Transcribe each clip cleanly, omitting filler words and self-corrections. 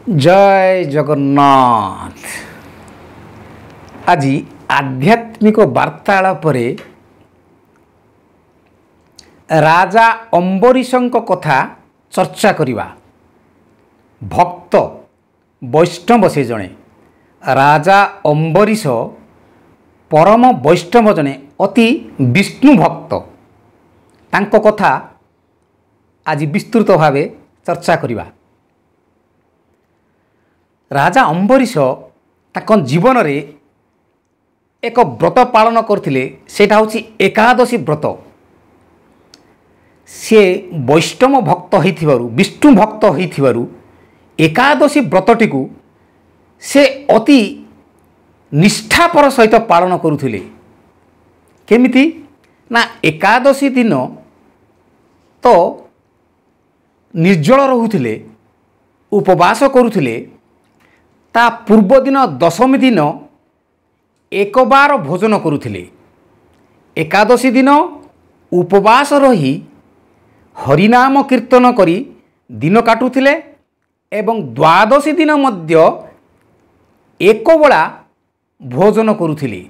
जय जगन्नाथ। आज आध्यात्मिक वार्तालाप राजा अम्बरीशंक कथा चर्चा करिबा। भक्त वैष्णव से जणे राजा अम्बरीश परम वैष्णव जणे अति विष्णु भक्त। तांको कथा आज विस्तृत भाव चर्चा करिबा। राजा अम्बरीश ताक जीवन रे एक व्रत पालन करथिले, सेटा होछि एकादशी व्रत। से वैष्णव भक्त होइथिबारु विष्णु भक्त होइथिबारु एकादशी व्रतटी को से अति निष्ठापर सहित पालन करुथिले। केमिति ना एकादशी दिन तो निर्जल रहुथिले, उपवास करुथिले। ता पूर्व दिन दशमी दिन एक बार भोजन करुथिले। एकादशी दिन उपवास रही हरिनाम कीर्तन करी दिन काटुथिले एवं द्वादशी दिन मध्य एक बेला भोजन करुथिले।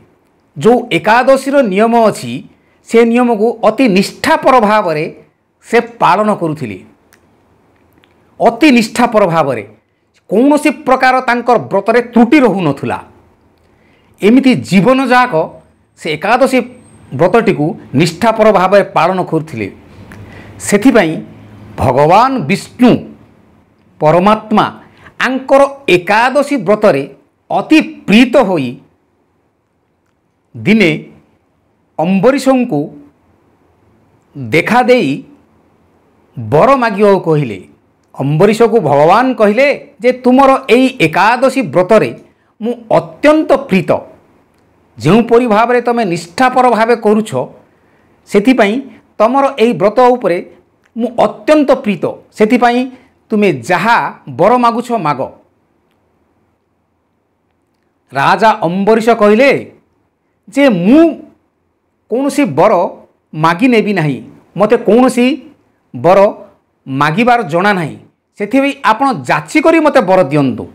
जो एकादशीर नियम अछि से नियम को अति निष्ठापर भाव से पालन करुथिले। अति निष्ठापर भाव कौन सी प्रकार तांकर व्रतरे त्रुटि रहु नथुला। एमिति जीवन जाक से एकादशी व्रतटी को निष्ठापर भाव पालन करुथिले। सेथिपाई भगवान विष्णु परमात्मा आंकर एकादशी व्रतरे अति प्रीत होई दिने अम्बरीशं को देखा देई वर मागियो कहिले। अम्बरीश को भगवान कहिले जे तुमर एई एकादशी व्रतरे मु अत्यंत प्रीत। जोपरी भाव में तमे निष्ठापर भाव करुछ सेथिपाई तमर एई व्रत उपरे मु अत्यंत प्रीत। सेथिपाई तुमे जहा वर मागुछ माग। राजा अम्बरीश कहिले जे मु कौनसी वर मागी नेबी नाही, मते कौनसी वर मागिबार जना नाही। सेथिबे आपण जाची करी मते वर दियंतु।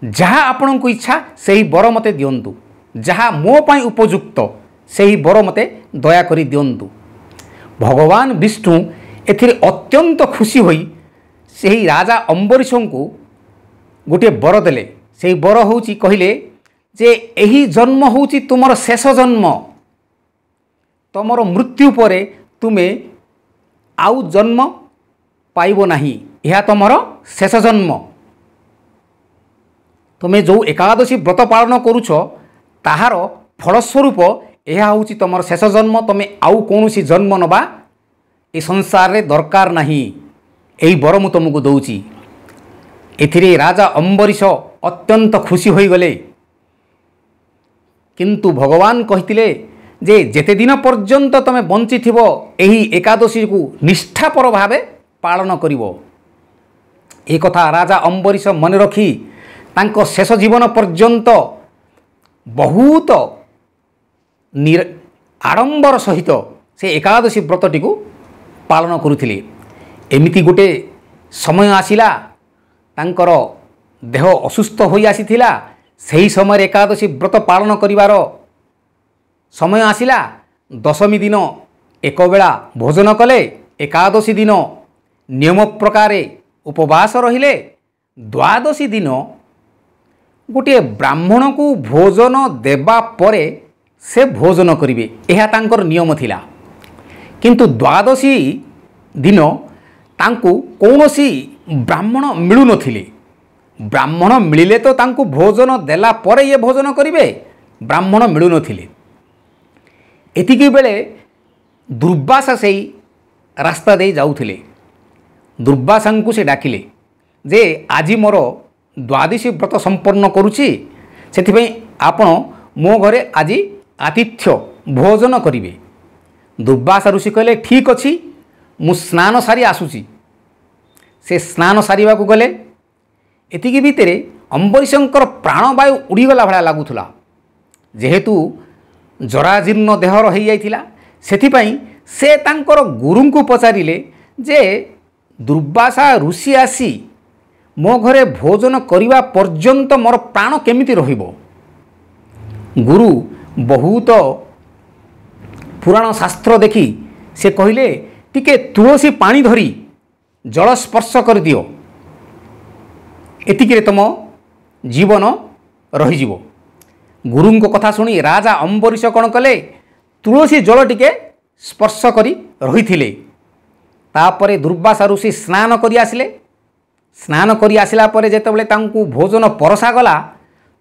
जहा आपण को इच्छा सेही वर मते दियंतु। जहा मो पाई उपयुक्त सेही वर मते दया करी दियंतु। भगवान विष्णु एथिरे अत्यंत खुशी होई सेही राजा अम्बरीशं को गोटे वर देले। सेही वर होउची कहिले जे एही जन्म होउची तुमर शेष जन्म। तुमर मृत्यु परे तुमे आउ जन्म पाइबो नाही, यह तुमर शेष जन्म। तुमे जो एकादशी व्रत पालन करुछ ताहार फलस्वरूप यह होउची तुमर शेष जन्म। तुमे आउ कोनोसी जन्म नबा ए संसार रे दरकार नाही। एही वर मु तुमको दउची। एथिरे राजा अम्बरीश अत्यंत खुशी होई गले। किंतु भगवान कहितिले जे जेते दिन पर्यंत तमे बंची थिबो एही एकादशी को निष्ठापर भावे पालन करिवो। ए कथा राजा अम्बरीश मन रखी तांको शेष जीवन पर्यंत बहुत आडंबर सहित से एकादशी व्रतटी को पालन करुथिले। एमिति गोटे समय आसिला तांकर देह असुस्थ होई आसीथिला। सही समय एकादशी व्रत पालन करिवार समय आसिला। दशमी दिन एक बेला भोजन कले। एकादशी दिन नियम प्रकारे उपवास रहिले। द्वादशी दिन गोटे ब्राह्मण को भोजन देबा परे से भोजन करिवे, एहा तांकर नियम थिला। किंतु द्वादशी दिन तांको कौनसी ब्राह्मण मिलु नथिले। ब्राह्मण मिलिले तो तांको भोजन देला परे ये भोजन करिवे, ब्राह्मण मिलु नथिले। एतिकी बेले दुर्वासा सेई रास्ता दे जाउथिले। दुर्वासा को से डाकिले जे आज मोर द्वादशी व्रत संपन्न करुछि, सेथिपई आपण मो घरे आज आतिथ्य भोजन करिवे। दुर्वासा ऋषि कहले ठीक अछि, मु स्नान सारी आसुची। से स्नान सारिबा को गले। एतिकी भितरे अम्बरीशंकर प्राणवायु उड़ीगला भाया लागुथुला। जेहेतु जराजीर्ण देह रही जाइथिला, सेथिपई से तांकर गुरु को पचारिले जे दुर्वासा ऋषि आसी ମୋ ଘରେ ଭୋଜନ କରିବା ପର୍ଯ୍ୟନ୍ତ ମୋର ପ୍ରାଣ କେମିତି ରହିବ? ଗୁରୁ ବହୁତ ପୁରାଣ ଶାସ୍ତ୍ର ଦେଖି ସେ କହିଲେ ଟିକେ ତୁଳସୀ ପାଣି ଧରି ଜଳ ସ୍ପର୍ଶ କରିଦିଅ, ଏତିକିରେ ତୁମ ଜୀବନ ରହିଯିବ। ଗୁରୁଙ୍କ କଥା ଶୁଣି ରାଜା ଅମ୍ବରୀଶ କ'ଣ କଲେ? ତୁଳସୀ ଜଳ ଟିକେ ସ୍ପର୍ଶ କରି ରହିଥିଲେ। ତାପରେ ଦୁର୍ବାସା ଋଷି ସ୍ନାନ କରି ଆସିଲେ। ସ୍ନାନ କରି ଆସିଲା ପରେ ଯେତେବେଳେ ତାଙ୍କୁ ଭୋଜନ ପରଷାଗଲା,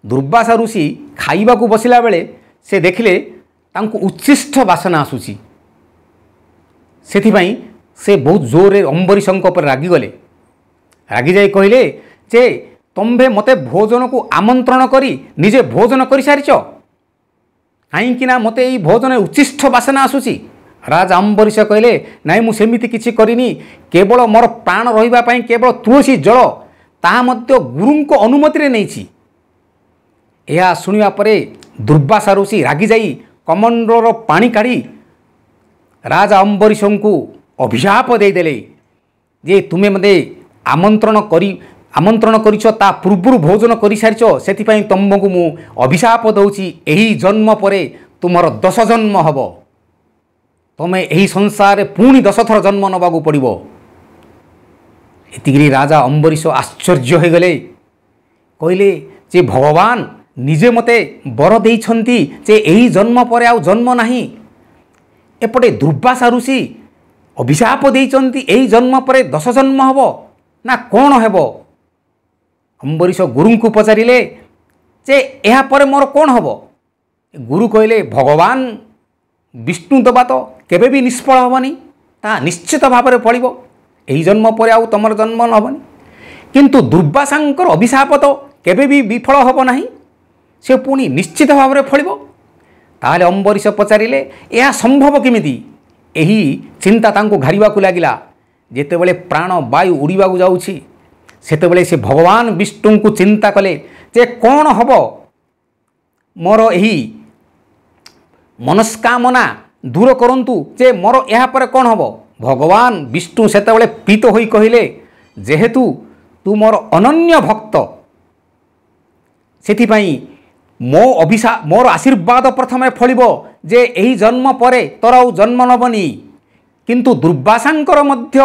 ଦୁର୍ବାସା ଋଷି ଖାଇବାକୁ ବସିଲା ବେଳେ ସେ ଦେଖିଲେ ତାଙ୍କୁ ଉଚ୍ଛିଷ୍ଟ ବାସନା ଆସୁଛି। ସେଥିପାଇଁ ସେ ବହୁତ ଜୋରରେ ଅମ୍ବରୀଶଙ୍କ ଉପରେ ରାଗିଗଲେ। ରାଗିଯାଇ କହିଲେ ଯେ ତମ୍ଭେ ମୋତେ ଭୋଜନକୁ ଆମନ୍ତ୍ରଣ କରି ନିଜେ ଭୋଜନ କରିସାରିଛ, କାହିଁକିନା ମୋତେ ଏଇ ଭୋଜନରେ ଉଚ୍ଛିଷ୍ଟ ବାସନା ଆସୁଛି। ରାଜା ଅମ୍ବରୀଶ କହିଲେ ନାଇଁ, ମୁଁ ସେମିତି କିଛି କରିନି, କେବଳ ମୋର ପ୍ରାଣ ରହିବା ପାଇଁ କେବଳ ତୁଳସୀ ଜଳ, ତାହା ମଧ୍ୟ ଗୁରୁଙ୍କ ଅନୁମତିରେ ନେଇଛି। ଏହା ଶୁଣିବା ପରେ ଦୁର୍ବାସା ଋଷି ରାଗିଯାଇ କମଣ୍ଡଳର ପାଣି କାଢ଼ି ରାଜା ଅମ୍ବରୀଶଙ୍କୁ ଅଭିଶାପ ଦେଇଦେଲେ ଯେ ତୁମେ ମୋତେ ଆମନ୍ତ୍ରଣ କରିଛ, ତା ପୂର୍ବରୁ ଭୋଜନ କରିସାରିଛ, ସେଥିପାଇଁ ତୁମକୁ ମୁଁ ଅଭିଶାପ ଦେଉଛି, ଏହି ଜନ୍ମ ପରେ ତୁମର 10 ଜନ୍ମ ହେବ, ତୁମେ ଏହି ସଂସାରରେ ପୁଣି 10 ଥର ଜନ୍ମ ନେବାକୁ ପଡ଼ିବ। ଏତିକିରେ ରାଜା ଅମ୍ବରୀଶ ଆଶ୍ଚର୍ଯ୍ୟ ହୋଇଗଲେ। କହିଲେ ଯେ ଭଗବାନ ନିଜେ ମୋତେ ବର ଦେଇଛନ୍ତି ଯେ ଏହି ଜନ୍ମ ପରେ ଆଉ ଜନ୍ମ ନାହିଁ, ଏପଟେ ଦୁର୍ବାସା ଋଷି ଅଭିଶାପ ଦେଇଛନ୍ତି ଏହି ଜନ୍ମ ପରେ 10 ଜନ୍ମ ହେବ ନା କ'ଣ ହେବ? ଅମ୍ବରୀଶ ଗୁରୁଙ୍କୁ ପଚାରିଲେ ଯେ ଏହା ପରେ ମୋର କ'ଣ ହେବ? ଗୁରୁ କହିଲେ ଭଗବାନ ବିଷ୍ଣୁ ଦେବା ତ କେବେ ବି ନିଷ୍ଫଳ ହେବନି, ତାହା ନିଶ୍ଚିତ ଭାବରେ ଫଳିବ, ଏହି ଜନ୍ମ ପରେ ଆଉ ତୁମର ଜନ୍ମ ହେବନି। କିନ୍ତୁ ଦୁର୍ବାସାଙ୍କର ଅଭିଶାପ ତ କେବେ ବି ବିଫଳ ହେବ ନାହିଁ, ସେ ପୁଣି ନିଶ୍ଚିତ ଭାବରେ ଫଳିବ। ତାହେଲେ ଅମ୍ବରୀଶ ପଚାରିଲେ ଏହା ସମ୍ଭବ କେମିତି? ଏହି ଚିନ୍ତା ତାଙ୍କୁ ଘାରିବାକୁ ଲାଗିଲା। ଯେତେବେଳେ ପ୍ରାଣ ବାୟୁ ଉଡ଼ିବାକୁ ଯାଉଛି, ସେତେବେଳେ ସେ ଭଗବାନ ବିଷ୍ଣୁଙ୍କୁ ଚିନ୍ତା କଲେ ଯେ କ'ଣ ହେବ, ମୋର ଏହି ମନସ୍କାମନା ଦୂର କରନ୍ତୁ, ଯେ ମୋର ଏହାପରେ କ'ଣ ହେବ? ଭଗବାନ ବିଷ୍ଣୁ ସେତେବେଳେ ପ୍ରୀତ ହୋଇ କହିଲେ ଯେହେତୁ ତୁ ମୋର ଅନନ୍ୟ ଭକ୍ତ, ସେଥିପାଇଁ ମୋର ଆଶୀର୍ବାଦ ପ୍ରଥମେ ଫଳିବ ଯେ ଏହି ଜନ୍ମ ପରେ ତୋର ଆଉ ଜନ୍ମ ନେବନି। କିନ୍ତୁ ଦୁର୍ବାସାଙ୍କର ମଧ୍ୟ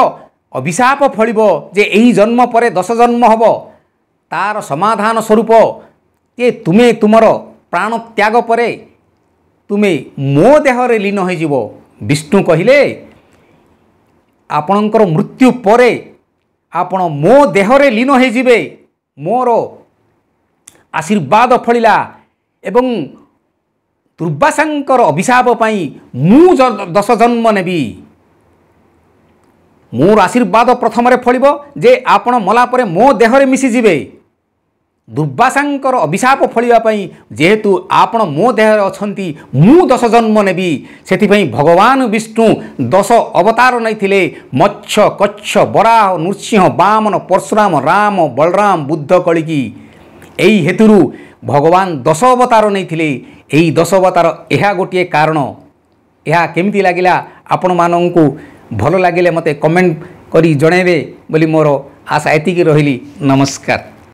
ଅଭିଶାପ ଫଳିବ ଯେ ଏହି ଜନ୍ମ ପରେ 10 ଜନ୍ମ ହେବ। ତାର ସମାଧାନ ସ୍ୱରୂପ ଯେ ତୁମେ ତୁମର ପ୍ରାଣ ତ୍ୟାଗ ପରେ ତୁମେ ମୋ ଦେହରେ ଲୀନ ହୋଇଯିବ। ବିଷ୍ଣୁ କହିଲେ ଆପଣଙ୍କର ମୃତ୍ୟୁ ପରେ ଆପଣ ମୋ ଦେହରେ ଲୀନ ହୋଇଯିବେ। ମୋର ଆଶୀର୍ବାଦ ଫଳିଲା ଏବଂ ଦୁର୍ବାସାଙ୍କର ଅଭିଶାପ ପାଇଁ ମୁଁ 10 ଜନ୍ମ ନେବି। ମୋର ଆଶୀର୍ବାଦ ପ୍ରଥମରେ ଫଳିବ ଯେ ଆପଣ ମଲା ପରେ ମୋ ଦେହରେ ମିଶିଯିବେ। ଦୁର୍ବାସାଙ୍କର ଅଭିଶାପ ଫଳିବା ପାଇଁ ଯେହେତୁ ଆପଣ ମୋ ଦେହରେ ଅଛନ୍ତି, ମୁଁ 10 ଜନ୍ମ ନେବି। ସେଥିପାଇଁ ଭଗବାନ ବିଷ୍ଣୁ 10 ଅବତାର ନେଇଥିଲେ। ମତ୍ସ୍ୟ, କଚ୍ଛ, ବରାହ, ନୃସିଂହ, ବାମନ, ପରଶୁରାମ, ରାମ, ବଳରାମ, ବୁଦ୍ଧ, କଳିକି। ଏହି ହେତୁରୁ ଭଗବାନ 10 ଅବତାର ନେଇଥିଲେ। ଏହି 10 ଅବତାର ଏହା ଗୋଟିଏ କାରଣ। ଏହା କେମିତି ଲାଗିଲା ଆପଣମାନଙ୍କୁ ଭଲ ଲାଗିଲେ ମୋତେ କମେଣ୍ଟ କରି ଜଣାଇବେ ବୋଲି ମୋର ଆଶା। ଏତିକି ରହିଲି, ନମସ୍କାର।